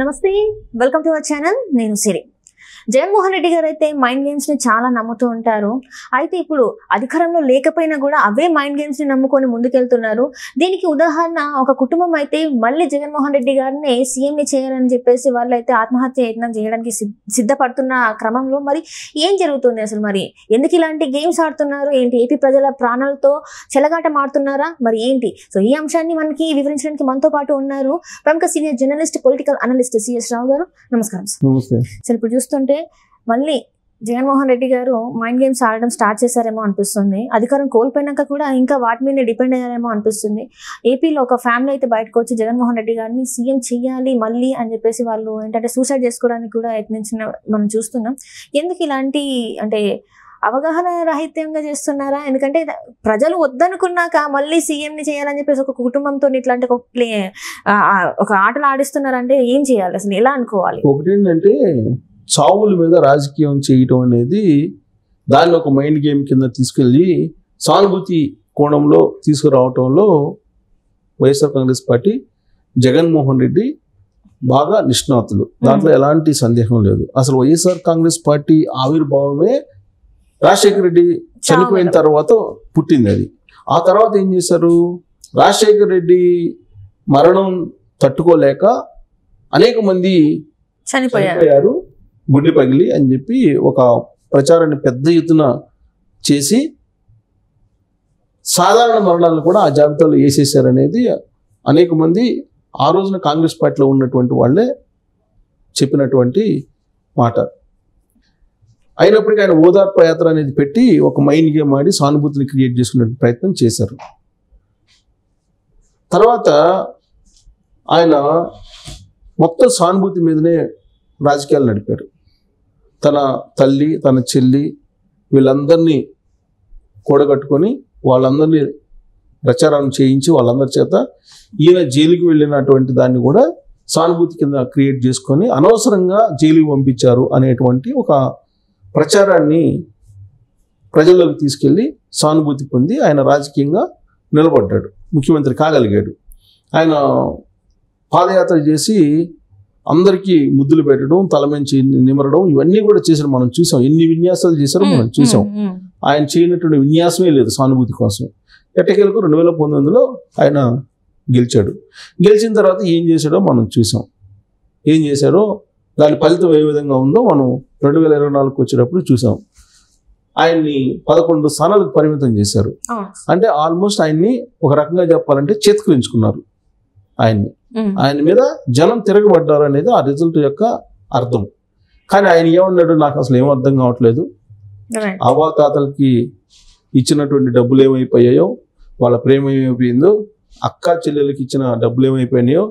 నమస్తే, welcome to our channel. నేను సిరి. జగన్మోహన్ రెడ్డి గారు అయితే మైండ్ గేమ్స్ ని చాలా నమ్ముతూ ఉంటారు. అయితే ఇప్పుడు అధికారంలో లేకపోయినా కూడా అవే మైండ్ గేమ్స్ ని నమ్ముకొని ముందుకెళ్తున్నారు. దీనికి ఉదాహరణ ఒక కుటుంబం అయితే మళ్ళీ జగన్మోహన్ రెడ్డి గారిని సీఎం ని చేయాలని చెప్పేసి వాళ్ళు అయితే ఆత్మహత్య యత్నం చేయడానికి సిద్ధపడుతున్న క్రమంలో మరి ఏం జరుగుతుంది అసలు? మరి ఎందుకు ఇలాంటి గేమ్స్ ఆడుతున్నారు ఏంటి? ఏపీ ప్రజల ప్రాణాలతో చెలగాట మారుతున్నారా మరి ఏంటి? సో ఈ అంశాన్ని మనకి వివరించడానికి మనతో పాటు ఉన్నారు ప్రముఖ senior journalist, political analyst CS Rao గారు. నమస్కారం సార్. సార్, ఇప్పుడు చూస్తుంటే మళ్ళీ జగన్మోహన్ రెడ్డి గారు మైండ్ గేమ్స్ ఆడడం స్టార్ట్ చేశారేమో అనిపిస్తుంది. అధికారం కోల్పోయినాక కూడా ఇంకా వాటి మీద డిపెండ్ అయ్యారేమో అనిపిస్తుంది. ఏపీలో ఒక ఫ్యామిలీ అయితే బయటకు వచ్చి జగన్మోహన్ రెడ్డి గారిని సీఎం చేయాలి మళ్ళీ అని చెప్పేసి వాళ్ళు ఏంటంటే సూసైడ్ చేసుకోవడానికి కూడా యత్నించిన మనం చూస్తున్నాం. ఎందుకు ఇలాంటి అంటే అవగాహన రాహిత్యంగా చేస్తున్నారా? ఎందుకంటే ప్రజలు వద్దనుకున్నాక మళ్ళీ సీఎం ని చేయాలని చెప్పేసి ఒక కుటుంబంతో ఇట్లాంటి ఒక ఆటలు ఆడిస్తున్నారంటే ఏం చేయాలి అసలు? ఎలా అనుకోవాలి? ఒకటి ఏంటంటే చావుల మీద రాజకీయం చేయటం అనేది దాన్ని ఒక మైండ్ గేమ్ కింద తీసుకెళ్ళి సానుభూతి కోణంలో తీసుకురావటంలో వైఎస్ఆర్ కాంగ్రెస్ పార్టీ, జగన్మోహన్ రెడ్డి బాగా నిష్ణాతులు. దాంట్లో ఎలాంటి సందేహం లేదు. అసలు వైఎస్ఆర్ కాంగ్రెస్ పార్టీ ఆవిర్భావమే రాజశేఖర రెడ్డి చనిపోయిన తర్వాత పుట్టింది. అది ఆ తర్వాత ఏం చేశారు? రాజశేఖర రెడ్డి మరణం తట్టుకోలేక అనేక మంది చనిపోయారు, గుండె పగిలి అని చెప్పి ఒక ప్రచారాన్ని పెద్ద ఎత్తున చేసి సాధారణ మరణాలను కూడా ఆ జాబితాలో వేసేసారనేది అనేక మంది ఆ రోజున కాంగ్రెస్ పార్టీలో ఉన్నటువంటి వాళ్ళే చెప్పినటువంటి మాట. అయినప్పటికీ ఆయన ఓదార్పు యాత్ర అనేది పెట్టి ఒక మైండ్ గేమ్ ఆడి సానుభూతిని క్రియేట్ చేసుకునే ప్రయత్నం చేశారు. తర్వాత ఆయన మొత్తం సానుభూతి మీదనే రాజకీయాలు నడిపారు. తన తల్లి, తన చెల్లి వీళ్ళందరినీ కూడగట్టుకొని వాళ్ళందరినీ ప్రచారం చేయించి వాళ్ళందరి చేత ఈయన జైలుకి వెళ్ళినటువంటి దాన్ని కూడా సానుభూతి కింద క్రియేట్ చేసుకొని అనవసరంగా జైలుకి పంపించారు అనేటువంటి ఒక ప్రచారాన్ని ప్రజల్లోకి తీసుకెళ్ళి సానుభూతి పొంది ఆయన రాజకీయంగా నిలబడ్డాడు, ముఖ్యమంత్రి కాగలిగాడు. ఆయన పాదయాత్ర చేసి అందరికీ ముద్దులు పెట్టడం, తలమెంచి నిమరడం ఇవన్నీ కూడా చేశారు. మనం చూసాం ఎన్ని విన్యాసాలు చేశారో మనం చూసాం. ఆయన చేయనటువంటి విన్యాసమే లేదు సానుభూతి కోసం. ఎట్టకేలకు 2019లో ఆయన గెలిచాడు. గెలిచిన తర్వాత ఏం చేశాడో మనం చూసాం. ఏం చేశాడో దాని ఫలితం ఏ విధంగా ఉందో మనం 2024 వచ్చేటప్పుడు చూసాం. ఆయన్ని 11 స్థానాలకు పరిమితం చేశారు. అంటే ఆల్మోస్ట్ ఆయన్ని ఒక రకంగా చెప్పాలంటే చేతుకురించుకున్నారు ఆయన్ని. ఆయన మీద జనం తిరగబడ్డారు అనేది ఆ రిజల్ట్ యొక్క అర్థం. కానీ ఆయన ఏమన్నాడు నాకు అసలు ఏం అర్థం కావట్లేదు. అవాతాతలకి ఇచ్చినటువంటి డబ్బులు ఏమైపోయాయో, వాళ్ళ ప్రేమ ఏమైపోయిందో, అక్క చెల్లెలకి ఇచ్చిన డబ్బులు ఏమైపోయినాయో,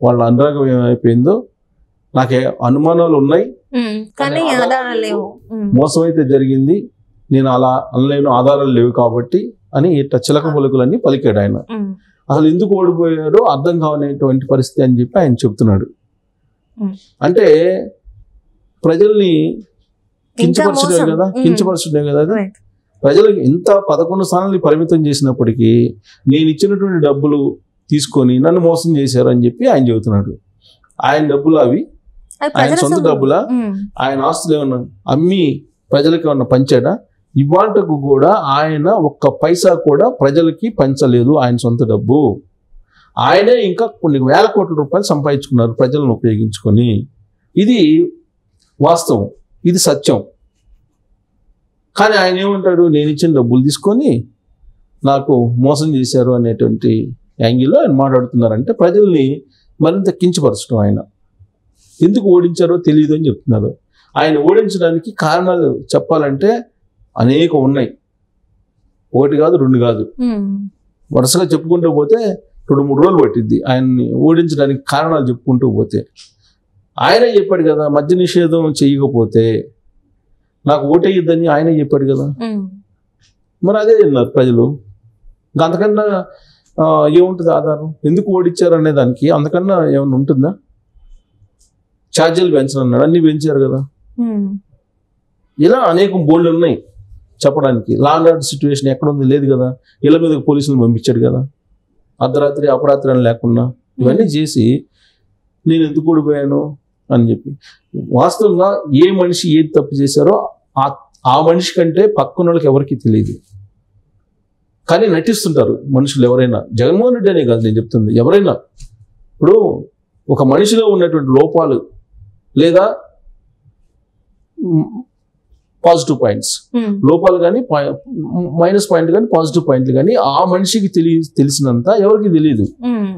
వాళ్ళ అనురాగం ఏమైపోయిందో నాకే అనుమానాలు ఉన్నాయి. మోసం అయితే జరిగింది, నేను అలా అనలేను, ఆధారాలు లేవు కాబట్టి అని ఇట్లా చిలక పలుకులన్నీ పలికాడు ఆయన. అసలు ఎందుకు ఓడిపోయాడో అర్థం కావనేటువంటి పరిస్థితి అని చెప్పి ఆయన చెప్తున్నాడు. అంటే ప్రజల్ని కించపరచడే కదా, కించపరచడే కదా అది. ప్రజలకు ఇంత 11 స్థానాలు పరిమితం చేసినప్పటికీ నేను ఇచ్చినటువంటి డబ్బులు తీసుకొని నన్ను మోసం చేశారు అని చెప్పి ఆయన చెబుతున్నాడు. ఆయన డబ్బులు అవి, ఆయన సొంత డబ్బులా? ఆయన ఆస్తులు ఏమన్నా అమ్మి ప్రజలకు ఏమన్నా పంచాడా? ఇవాళకు కూడా ఆయన ఒక్క పైసా కూడా ప్రజలకి పంచలేదు. ఆయన సొంత డబ్బు ఆయనే ఇంకా కొన్ని వేల కోట్ల రూపాయలు సంపాదించుకున్నారు ప్రజలను ఉపయోగించుకొని. ఇది వాస్తవం, ఇది సత్యం. కానీ ఆయన ఏమంటాడు? నేను ఇచ్చిన డబ్బులు తీసుకొని నాకు మోసం చేశారు అనేటువంటి యాంగిల్లో ఆయన మాట్లాడుతున్నారంటే ప్రజల్ని మరింత కించపరచడం. ఆయన ఎందుకు ఓడించారో తెలియదు అని చెప్తున్నారు. ఆయన ఓడించడానికి కారణాలు చెప్పాలంటే అనేక ఉన్నాయి. ఒకటి కాదు, రెండు కాదు, వరుసగా చెప్పుకుంటూ పోతే 2-3 రోజులు పట్టిద్ది ఆయన్ని ఓడించడానికి కారణాలు చెప్పుకుంటూ పోతే. ఆయనే చెప్పాడు కదా, మద్య నిషేధం చేయకపోతే నాకు ఓటేయద్దని ఆయనే చెప్పాడు కదా. మరి అదే అన్నారు ప్రజలు. అంతకన్నా ఏముంటుంది ఆధారం? ఎందుకు ఓడించారు అనే దానికి అంతకన్నా ఏమైనా ఉంటుందా? ఛార్జీలు పెంచనన్నాడు, అన్ని పెంచారు కదా. ఇలా అనేక బోల్డ్ ఉన్నాయి చెప్పడానికి. లా అండ్ ఆర్డర్ సిచ్యువేషన్ ఎక్కడ ఉంది? లేదు కదా. ఇళ్ళ మీద పోలీసులు పంపించాడు కదా, అర్ధరాత్రి అపరాత్రి అని లేకుండా. ఇవన్నీ చేసి నేను ఎందుకు ఓడిపోయాను అని చెప్పి. వాస్తవంగా ఏ మనిషి ఏది తప్పు చేశారో ఆ మనిషి కంటే పక్కన వాళ్ళకి ఎవరికి తెలియదు, కానీ నటిస్తుంటారు మనుషులు ఎవరైనా. జగన్మోహన్ రెడ్డి అనే కాదు నేను చెప్తుంది, ఎవరైనా. ఇప్పుడు ఒక మనిషిలో ఉన్నటువంటి లోపాలు లేదా పాజిటివ్ పాయింట్స్, లోపాలు కానీ మైనస్ పాయింట్ కానీ పాజిటివ్ పాయింట్లు కానీ ఆ మనిషికి తెలిసినంత ఎవరికి తెలియదు,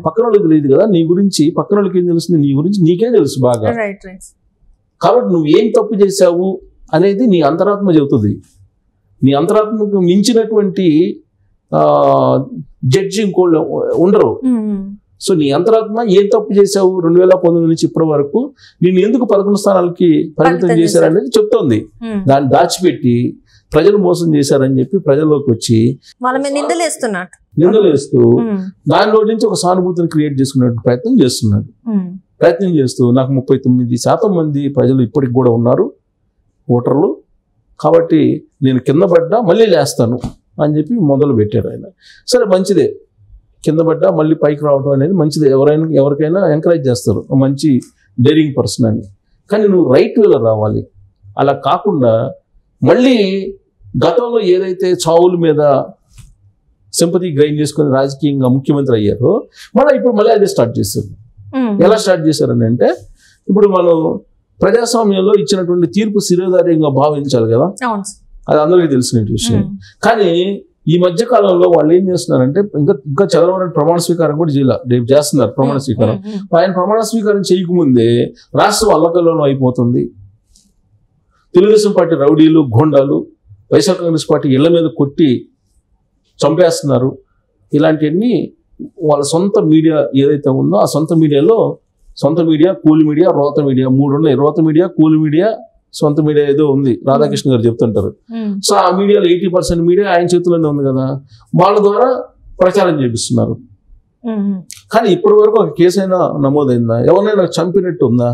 పక్కన వాళ్ళకి తెలియదు కదా. నీ గురించి పక్కన వాళ్ళకి ఏం తెలుస్తుంది, నీ గురించి నీకే తెలుసు బాగా. కాబట్టి నువ్వు ఏం తప్పు చేశావు అనేది నీ అంతరాత్మ చెబుతుంది. నీ అంతరాత్మకు మించినటువంటి జడ్జి ఇంకోళ్ళు ఉండరు. సో నీ అంతరాత్మ ఏం తప్పు చేశావు 2019 నుంచి ఇప్పటి వరకు నేను ఎందుకు 11 స్థానాలకి పరిమితం చేశారనేది చెప్తోంది. దాన్ని దాచిపెట్టి ప్రజలు మోసం చేశారని చెప్పి ప్రజల్లోకి వచ్చి నిందలేస్తూ దానిలో నుంచి ఒక సానుభూతిని క్రియేట్ చేసుకునే ప్రయత్నం చేస్తున్నాడు. ప్రయత్నం చేస్తూ నాకు 39% మంది ప్రజలు ఇప్పటికి కూడా ఉన్నారు ఓటర్లు, కాబట్టి నేను కింద పడ్డా మళ్ళీ లేస్తాను అని చెప్పి మొదలు పెట్టారు ఆయన. సరే మంచిదే, కింద పడ్డా మళ్ళీ పైకి రావడం అనేది మంచిదే, ఎవరికైనా ఎంకరేజ్ చేస్తారు మంచి డేరింగ్ పర్సన్ అని. కానీ నువ్వు రైట్ వేలో రావాలి. అలా కాకుండా మళ్ళీ గతంలో ఏదైతే చావుల మీద సింపతి గ్రైండ్ చేసుకుని రాజకీయంగా ముఖ్యమంత్రి అయ్యారో ఇప్పుడు మళ్ళీ అదే స్టార్ట్ చేశారు. ఎలా స్టార్ట్ చేశారని అంటే, ఇప్పుడు మనం ప్రజాస్వామ్యంలో ఇచ్చినటువంటి తీర్పు శిరోధార్యంగా భావించాలి కదా, అది అందరికీ తెలిసిన విషయం. కానీ ఈ మధ్య కాలంలో వాళ్ళు ఏం చేస్తున్నారంటే ఇంకా చంద్రబాబు ప్రమాణ స్వీకారం కూడా రేపు చేస్తున్నారు ప్రమాణ స్వీకారం. ఆయన ప్రమాణ స్వీకారం చేయకముందే రాష్ట్రం అల్లకల్లోలం అయిపోతుంది. తెలుగుదేశం పార్టీ రౌడీలు గోండాలు వైఎస్ఆర్ కాంగ్రెస్ పార్టీ ఇళ్ల మీద కొట్టి చంపేస్తున్నారు. ఇలాంటివన్నీ వాళ్ళ సొంత మీడియా ఏదైతే ఉందో ఆ సొంత మీడియా కూలి మీడియా రోత మీడియా 3 ఉన్నాయి. రోత మీడియా కూలి మీడియా సొంత మీడియా ఏదో ఉంది, రాధాకృష్ణ గారు చెప్తుంటారు. సో ఆ మీడియాలో 80% మీడియా ఆయన చేతుల్లోనే ఉంది కదా, వాళ్ళ ద్వారా ప్రచారం చేపిస్తున్నారు. కానీ ఇప్పటి వరకు ఒక కేసు అయినా నమోదైందా, ఎవరినైనా చంపినట్టు ఉందా?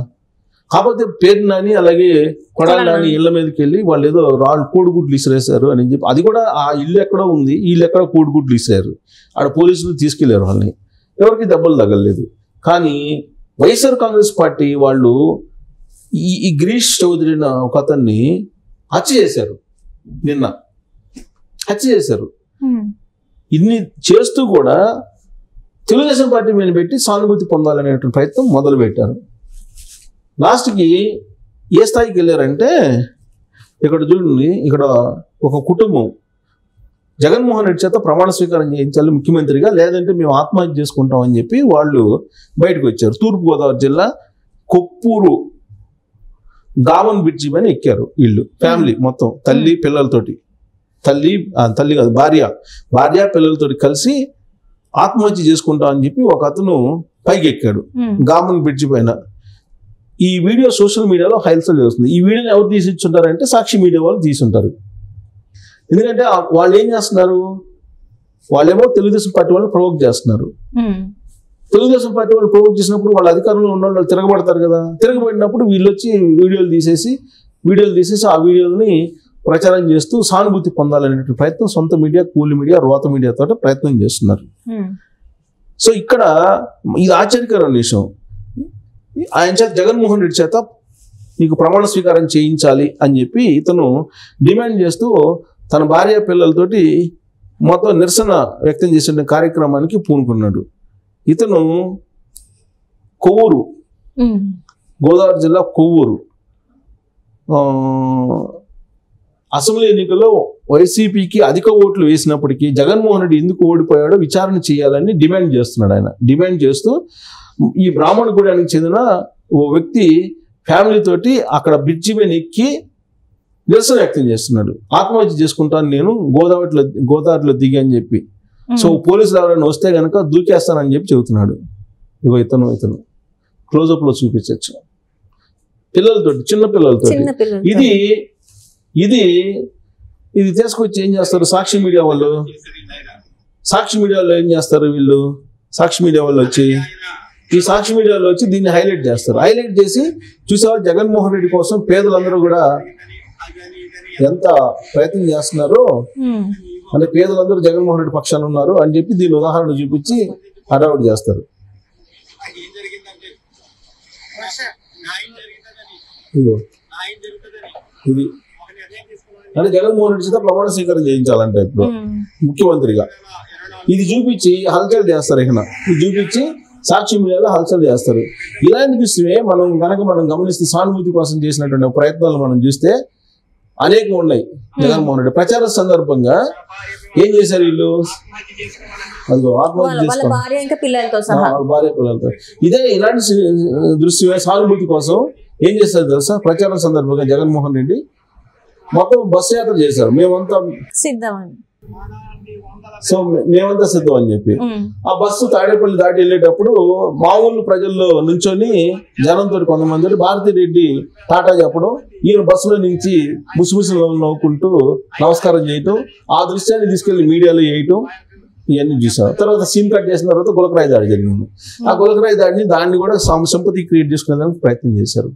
కాకపోతే పేరు నాని అలాగే కొడాలి నాని ఇళ్ల మీదకి వెళ్ళి వాళ్ళు ఏదో కోడిగుడ్లు ఇసిరేశారు అని చెప్పి, అది కూడా ఆ ఇల్లు ఎక్కడో ఉంది, వీళ్ళు ఎక్కడో కోడిగుడ్లు ఇసారు, ఆడ పోలీసులు తీసుకెళ్లారు వాళ్ళని, ఎవరికి దెబ్బలు తగలలేదు. కానీ వైఎస్ఆర్ కాంగ్రెస్ పార్టీ వాళ్ళు ఈ గిరీష్ చౌదరి ఒక అతన్ని హత్య చేశారు, నిన్న హత్య చేశారు. ఇన్ని చేస్తూ కూడా తెలుగుదేశం పార్టీ మీద పెట్టి సానుభూతి పొందాలనేటువంటి ప్రయత్నం మొదలు పెట్టారు. లాస్ట్కి ఏ స్థాయికి వెళ్ళారంటే, ఇక్కడ చూడండి, ఇక్కడ ఒక కుటుంబం జగన్మోహన్ రెడ్డి చేత ప్రమాణ స్వీకారం చేయించాలి ముఖ్యమంత్రిగా, లేదంటే మేము ఆత్మహత్య చేసుకుంటాం అని చెప్పి వాళ్ళు బయటకు వచ్చారు. తూర్పుగోదావరి జిల్లా కొప్పూరు గావన్ బ్రిడ్జి పైన ఎక్కారు వీళ్ళు, ఫ్యామిలీ మొత్తం, తల్లి పిల్లలతోటి, తల్లి కాదు భార్య పిల్లలతోటి కలిసి ఆత్మహత్య చేసుకుంటాం అని చెప్పి ఒక అతను పైకి ఎక్కాడు గావన్ బ్రిడ్జి పైన. ఈ వీడియో సోషల్ మీడియాలో హైలైట్ చేస్తుంది. ఈ వీడియోని ఎవరు తీసి ఇచ్చుంటారంటే సాక్షి మీడియా వాళ్ళు తీసుంటారు. ఎందుకంటే వాళ్ళు ఏం చేస్తున్నారు, వాళ్ళేమో తెలుగుదేశం పార్టీ వాళ్ళు ప్రొవోక్ చేస్తున్నారు. తెలుగుదేశం పార్టీ వాళ్ళు ప్రొవోక్ చేసినప్పుడు వాళ్ళ అధికారంలో ఉన్న వాళ్ళు తిరగబడతారు కదా, తిరగబడినప్పుడు వీళ్ళు వచ్చి వీడియోలు తీసేసి ఆ వీడియోని ప్రచారం చేస్తూ సానుభూతి పొందాలనే ప్రయత్నం సొంత మీడియా కూలి మీడియా రోత మీడియా తోట ప్రయత్నం చేస్తున్నారు. సో ఇక్కడ ఇది ఆశ్చర్యకరమైన విషయం. ఆయన చేత జగన్మోహన్ రెడ్డి చేత నీకు ప్రమాణ స్వీకారం చేయించాలి అని చెప్పి ఇతను డిమాండ్ చేస్తూ తన భార్య పిల్లలతోటి మొత్తం నిరసన వ్యక్తం చేసిన కార్యక్రమానికి పూనుకున్నాడు. ఇతను కొవ్వూరు, గోదావరి జిల్లా కొవ్వూరు అసెంబ్లీ ఎన్నికల్లో వైసీపీకి అధిక ఓట్లు వేసినప్పటికీ జగన్మోహన్ రెడ్డి ఎందుకు ఓడిపోయాడో విచారణ చేయాలని డిమాండ్ చేస్తున్నాడు. ఆయన డిమాండ్ చేస్తూ ఈ బ్రాహ్మణ గూడానికి చెందిన ఓ వ్యక్తి ఫ్యామిలీ తోటి అక్కడ బ్రిడ్జి పైన ఎక్కి నిరసన వ్యక్తం చేస్తున్నాడు. ఆత్మహత్య చేసుకుంటాను నేను గోదావరిలో దిగి అని చెప్పి. సో పోలీసులు ఎవరైనా వస్తే కనుక దూకేస్తానని చెప్పి చెబుతున్నాడు. ఇగో ఇతను క్లోజప్ లో చూపించచ్చు, పిల్లలతోటి, చిన్న పిల్లలతో. ఇది తీసుకొచ్చి ఏం చేస్తారు సాక్షి మీడియా వాళ్ళు ఏం చేస్తారు, వీళ్ళు సాక్షి మీడియా వాళ్ళు వచ్చి ఈ సాక్షి మీడియాలో వచ్చి దీన్ని హైలైట్ చేస్తారు. హైలైట్ చేసి చూసావా జగన్మోహన్ రెడ్డి కోసం పేదలందరూ కూడా ఎంత ప్రయత్నం చేస్తున్నారో, అంటే పేదలందరూ జగన్మోహన్ రెడ్డి పక్షాన ఉన్నారు అని చెప్పి దీని ఉదాహరణ చూపించి హడావుడి చేస్తారు. ఇదిగో ఇది అంటే జగన్మోహన్ రెడ్డి చేత ప్రమాణ స్వీకారం చేయించాలంటే ఇప్పుడు ముఖ్యమంత్రిగా ఇది చూపించి హల్చల్ చేస్తారు. ఇక ఇది చూపించి సాక్షి మీడియాలో హల్చల్ చేస్తారు. ఇలాంటి దృష్టినే మనం గమనిస్తే సానుభూతి కోసం చేసినటువంటి ప్రయత్నాలు మనం చూస్తే అనేకం ఉన్నాయి. జగన్మోహన్ రెడ్డి ప్రచార సందర్భంగా ఏం చేశారు వీళ్ళు, అదిగో ఆత్మహత్య చేసుకోవాలి భార్య పిల్లలతో. ఇదే ఇలాంటి దృష్టి సానుభూతి కోసం ఏం చేస్తారు తెలుసా, ప్రచారం సందర్భంగా జగన్మోహన్ రెడ్డి మొత్తం బస్సు యాత్ర చేశారు. మేమంతా సిద్ధం అని చెప్పి ఆ బస్సు తాడేపల్లి దాటి వెళ్ళేటప్పుడు మామూలు ప్రజల్లో నుంచొని జనంతో కొంతమంది భారతీ రెడ్డి టాటా చెప్పడం, ఈయన బస్సులో నుంచి ముసుముసులు నవ్వుకుంటూ నమస్కారం చేయటం, ఆ దృశ్యాన్ని తీసుకెళ్లి మీడియాలో వేయటం, ఇవన్నీ చూసాం. తర్వాత సీన్ కట్ చేసిన తర్వాత గులకరాయి దాడి జరిగింది. ఆ గులకరాయి దాన్ని కూడా సంపత్తి క్రియేట్ చేసుకునేందుకు ప్రయత్నం చేశారు.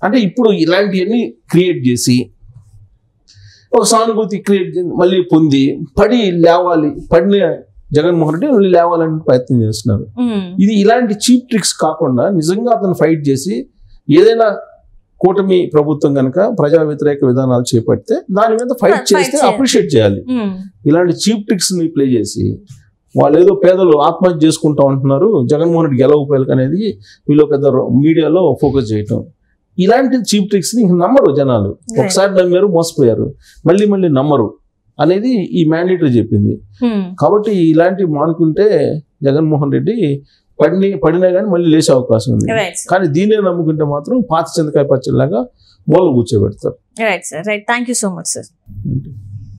అంటే ఇప్పుడు ఇలాంటివన్నీ క్రియేట్ చేసి ఒక సానుభూతి క్రియేట్ మళ్ళీ పొంది పడిన జగన్మోహన్ రెడ్డి మళ్ళీ లేవాలని ప్రయత్నం చేస్తున్నారు. ఇది ఇలాంటి చీప్ ట్రిక్స్ కాకుండా నిజంగా అతను ఫైట్ చేసి ఏదైనా కూటమి ప్రభుత్వం కనుక ప్రజా వ్యతిరేక విధానాలు చేపడితే దాని మీద ఫైట్ చేస్తే అప్రిషియేట్ చేయాలి. ఇలాంటి చీప్ ట్రిక్స్ ని ప్లే చేసి వాళ్ళు ఏదో పేదలు ఆత్మహత్య చేసుకుంటా ఉంటున్నారు, జగన్మోహన్ రెడ్డి గెలవపోయాలి అనేది వీళ్ళు పెద్ద మీడియాలో ఫోకస్ చేయటం, ఇలాంటి చీప్ ట్రిక్స్ ని నమ్మరు జనాలు. ఒకసారి నమ్మారు, మోసపోయారు, మళ్ళీ నమ్మరు అనేది ఈ మ్యాండేటరీ చెప్పింది. కాబట్టి ఇలాంటివి మానుకుంటే జగన్మోహన్ రెడ్డి పడినా కానీ మళ్ళీ లేచే అవకాశం ఉంది. కానీ దీన్నే నమ్ముకుంటే మాత్రం పాత చింతకాయ పచ్చడిలాగా మూలం కూర్చోబెడతారు. Right sir, right. Thank you so much sir.